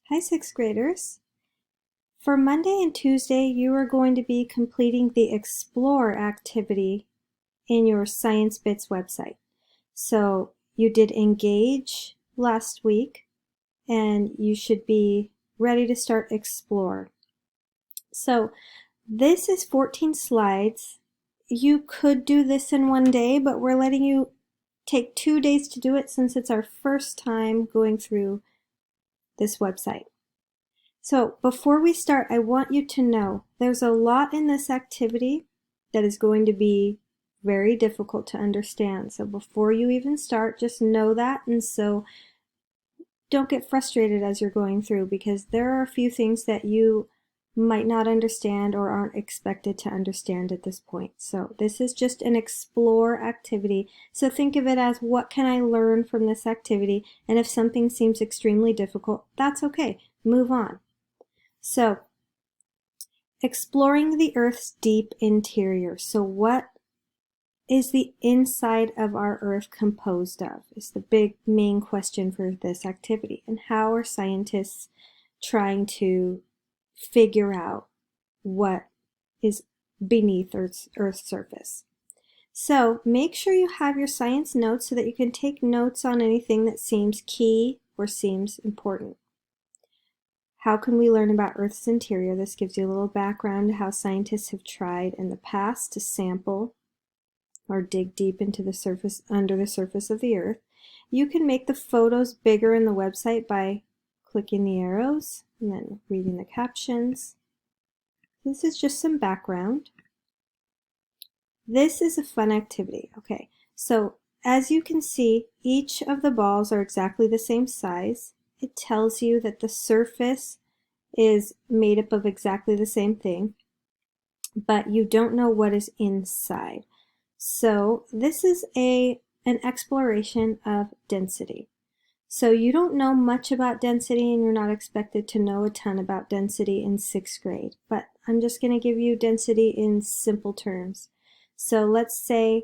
Hi, sixth graders. For Monday and Tuesday, you are going to be completing the Explore activity in your Science Bits website. So you did Engage last week, and you should be ready to start Explore. So this is 14 slides. You could do this in one day, but we're letting you take 2 days to do it since it's our first time going through this website. So before we start, I want you to know there's a lot in this activity that is going to be very difficult to understand. So before you even start, just know that, and so don't get frustrated as you're going through, because there are a few things that you might not understand or aren't expected to understand at this point. So this is just an explore activity. So think of it as, what can I learn from this activity? And if something seems extremely difficult, that's okay. Move on. So, exploring the Earth's deep interior. So what is the inside of our Earth composed of? Is the big main question for this activity. And how are scientists trying to figure out what is beneath Earth's surface? So make sure you have your science notes so that you can take notes on anything that seems key or seems important. How can we learn about Earth's interior? This gives you a little background to how scientists have tried in the past to sample or dig deep into the surface, under the surface of the Earth. You can make the photos bigger in the website by clicking the arrows and then reading the captions. This is just some background. This is a fun activity. Okay, so as you can see, each of the balls are exactly the same size. It tells you that the surface is made up of exactly the same thing, but you don't know what is inside. So this is an exploration of density. So you don't know much about density, and you're not expected to know a ton about density in 6th grade, but I'm just going to give you density in simple terms. So let's say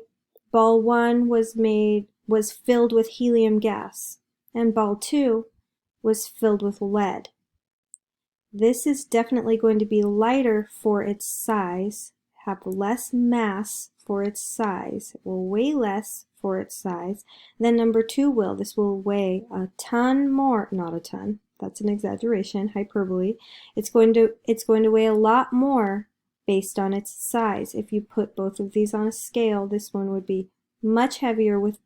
ball 1 was filled with helium gas, and ball 2 was filled with lead. This is definitely going to be lighter for its size, have less mass for its size. It will weigh less for its size than number 2 will. This will weigh a ton more, not a ton, that's an exaggeration, hyperbole. It's going to weigh a lot more based on its size. If you put both of these on a scale, this one would be much heavier with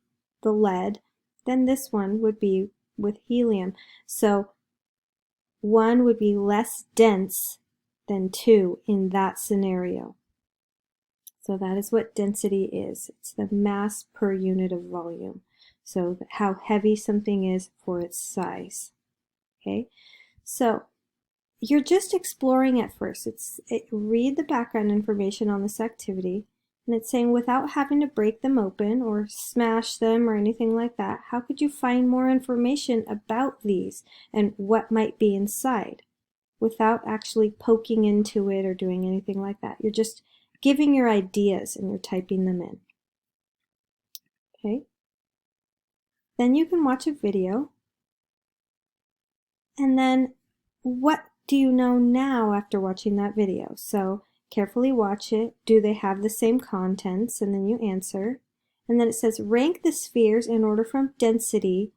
the lead than this one would be with helium. So 1 would be less dense than 2 in that scenario. So that is what density is. It's the mass per unit of volume. So how heavy something is for its size. Okay, so you're just exploring at first. Read the background information on this activity, and it's saying, without having to break them open or smash them or anything like that, how could you find more information about these and what might be inside without actually poking into it or doing anything like that? You're just giving your ideas and you're typing them in. Okay. Then you can watch a video, and then what do you know now after watching that video? So carefully watch it. Do they have the same contents? And then you answer. And then it says, rank the spheres in order from density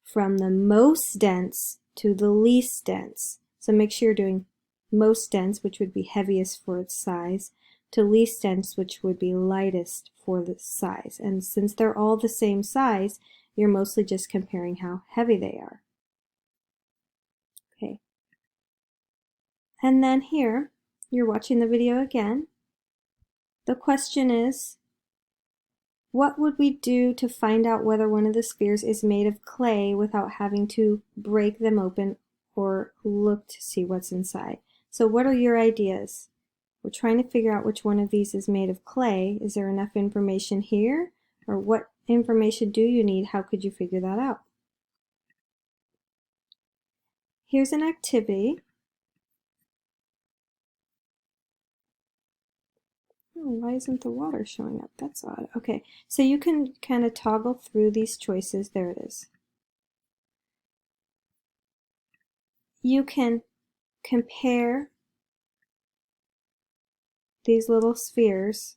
from the most dense to the least dense. So make sure you're doing most dense, which would be heaviest for its size, to least dense, which would be lightest for the size. And since they're all the same size, you're mostly just comparing how heavy they are. Okay. And then here, you're watching the video again. The question is, what would we do to find out whether one of the spheres is made of clay without having to break them open or look to see what's inside? So what are your ideas? We're trying to figure out which one of these is made of clay. Is there enough information here? Or what information do you need? How could you figure that out? Here's an activity. Oh, why isn't the water showing up? That's odd. Okay, so you can kind of toggle through these choices. There it is. you can compare these little spheres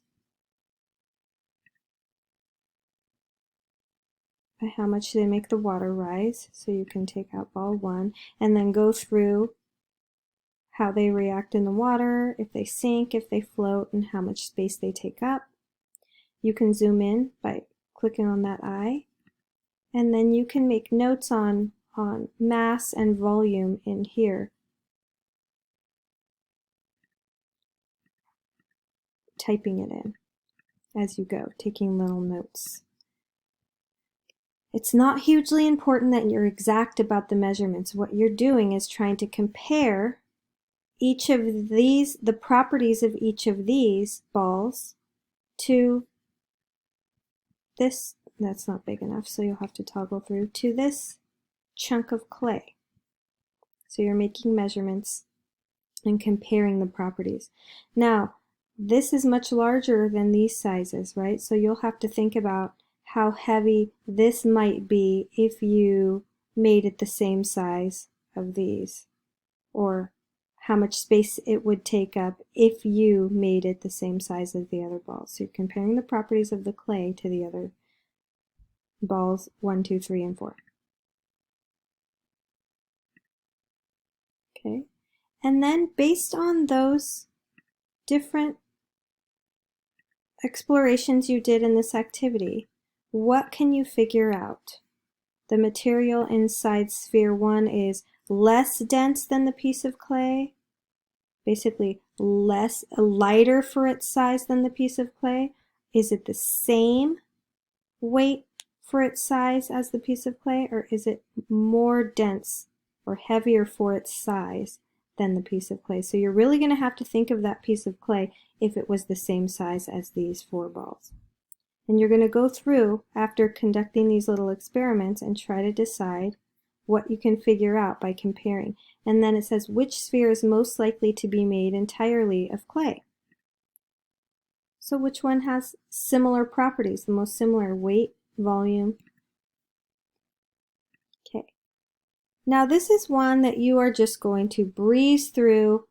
by how much they make the water rise. So you can take out ball 1 and then go through how they react in the water, if they sink, if they float, and how much space they take up. You can zoom in by clicking on that eye, and then you can make notes on mass and volume in here, typing it in as you go, taking little notes. It's not hugely important that you're exact about the measurements. What you're doing is trying to compare each of these, the properties of each of these balls to this, that's not big enough, so you'll have to toggle through, to this chunk of clay. So you're making measurements and comparing the properties. Now, this is much larger than these sizes, right? So you'll have to think about how heavy this might be if you made it the same size of these, or how much space it would take up if you made it the same size as the other balls. So you're comparing the properties of the clay to the other balls 1, 2, 3, and 4. Okay, and then based on those different explorations you did in this activity, what can you figure out? The material inside sphere 1 is less dense than the piece of clay, basically lighter for its size than the piece of clay. Is it the same weight for its size as the piece of clay, or is it more dense or heavier for its size than the piece of clay? So you're really going to have to think of that piece of clay if it was the same size as these 4 balls. And you're going to go through after conducting these little experiments and try to decide what you can figure out by comparing. And then it says which sphere is most likely to be made entirely of clay. So which one has similar properties, the most similar weight, volume? Okay. Now this is one that you are just going to breeze through.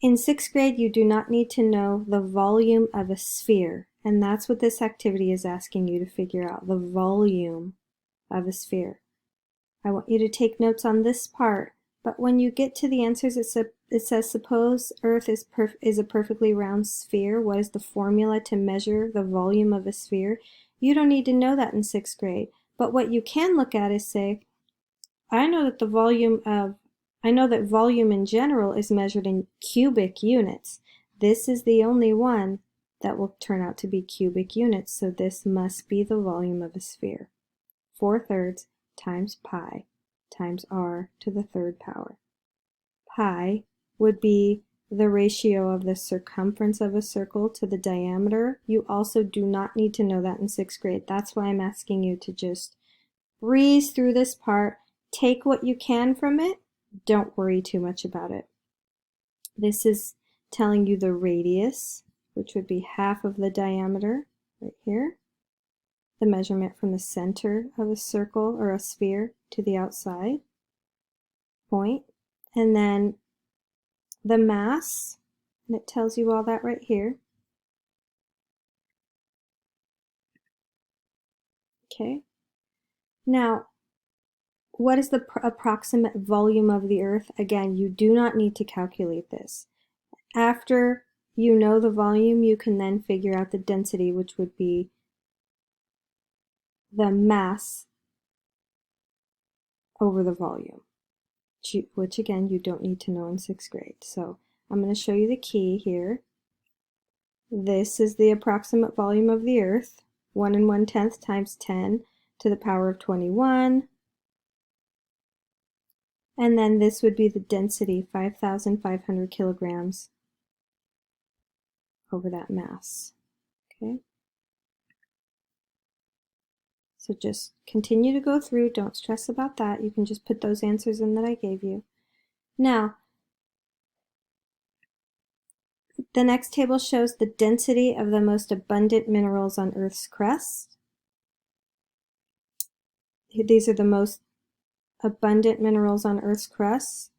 In 6th grade, you do not need to know the volume of a sphere, and that's what this activity is asking you to figure out, the volume of a sphere. I want you to take notes on this part, but when you get to the answers, it says, suppose Earth is a perfectly round sphere. What is the formula to measure the volume of a sphere? You don't need to know that in 6th grade, but what you can look at is say, I know that volume in general is measured in cubic units. This is the only one that will turn out to be cubic units, so this must be the volume of a sphere. 4/3 times pi times r to the 3rd power. Pi would be the ratio of the circumference of a circle to the diameter. You also do not need to know that in 6th grade. That's why I'm asking you to just breeze through this part, take what you can from it, don't worry too much about it. This is telling you the radius, which would be half of the diameter right here. The measurement from the center of a circle or a sphere to the outside point. And then the mass, and it tells you all that right here. Okay. Now, what is the approximate volume of the Earth? Again, you do not need to calculate this. After you know the volume, you can then figure out the density, which would be the mass over the volume, which again, you don't need to know in 6th grade. So I'm going to show you the key here. This is the approximate volume of the Earth, 1 1/10 times 10 to the power of 21. And then this would be the density, 5,500 kilograms over that mass. Okay. So just continue to go through, don't stress about that. You can just put those answers in that I gave you. Now, the next table shows the density of the most abundant minerals on Earth's crust. These are the most abundant minerals on Earth's crust.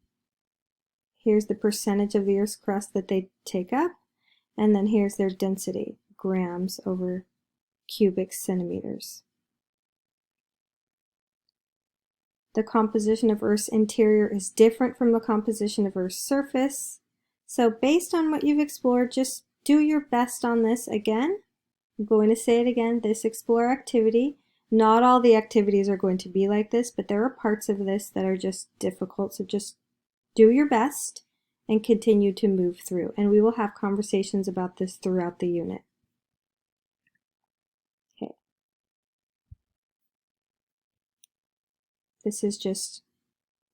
Here's the percentage of the Earth's crust that they take up, and then here's their density, grams over cubic centimeters. The composition of Earth's interior is different from the composition of Earth's surface. So based on what you've explored, just do your best on this again. I'm going to say it again, this explore activity. Not all the activities are going to be like this, but there are parts of this that are just difficult. So just do your best and continue to move through. And we will have conversations about this throughout the unit. Okay. This is just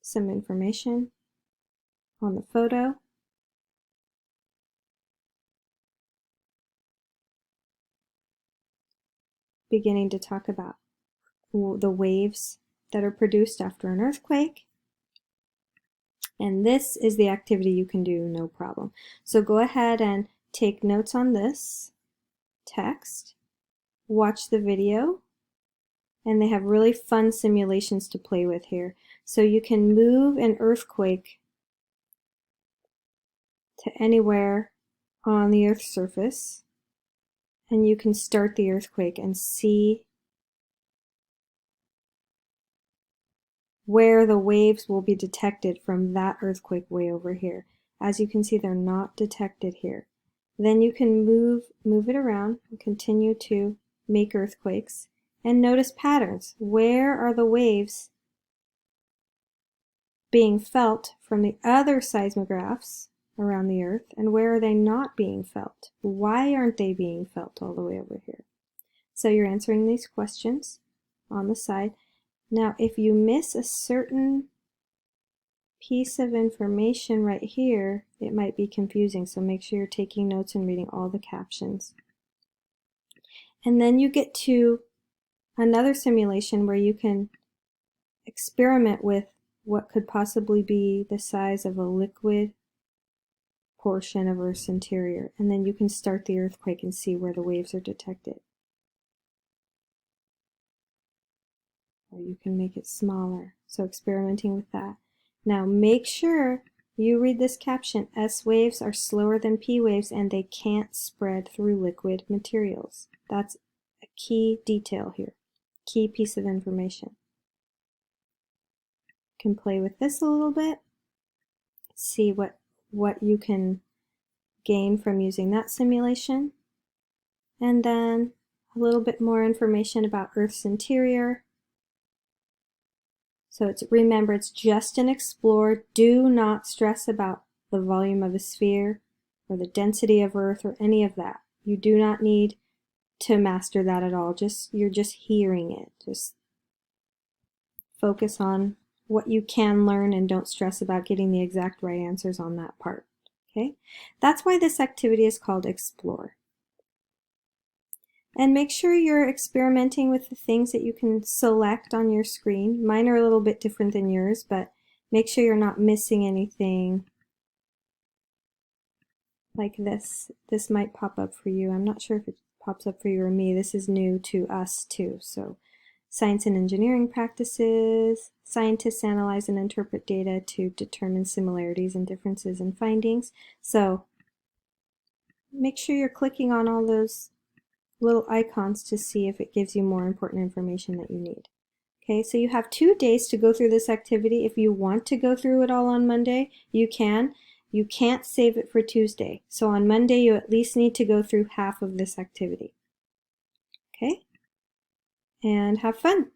some information on the photo. Beginning to talk about the waves that are produced after an earthquake. And this is the activity you can do, no problem. So go ahead and take notes on this text, watch the video, and they have really fun simulations to play with here. So you can move an earthquake to anywhere on the Earth's surface, and you can start the earthquake and see where the waves will be detected from that earthquake way over here. As you can see, they're not detected here. Then you can move it around and continue to make earthquakes and notice patterns. Where are the waves being felt from the other seismographs around the Earth, and where are they not being felt? Why aren't they being felt all the way over here? So you're answering these questions on the side. Now, if you miss a certain piece of information right here, it might be confusing, so make sure you're taking notes and reading all the captions. And then you get to another simulation where you can experiment with what could possibly be the size of a liquid portion of Earth's interior, and then you can start the earthquake and see where the waves are detected. Or you can make it smaller, so experimenting with that. Now make sure you read this caption. S waves are slower than P waves and they can't spread through liquid materials. That's a key detail here, key piece of information. You can play with this a little bit, see what you can gain from using that simulation, and then a little bit more information about Earth's interior. So remember, it's just an explore. Do not stress about the volume of a sphere or the density of Earth or any of that. You do not need to master that at all. You're just hearing it. Just focus on what you can learn and don't stress about getting the exact right answers on that part. Okay? That's why this activity is called Explore. And make sure you're experimenting with the things that you can select on your screen. Mine are a little bit different than yours, but make sure you're not missing anything like this. This might pop up for you. I'm not sure if it pops up for you or me. This is new to us too. So science and engineering practices. Scientists analyze and interpret data to determine similarities and differences in findings. So make sure you're clicking on all those little icons to see if it gives you more important information that you need. Okay, so you have 2 days to go through this activity. If you want to go through it all on Monday, you can. You can't save it for Tuesday. So on Monday, you at least need to go through half of this activity. Okay? And have fun.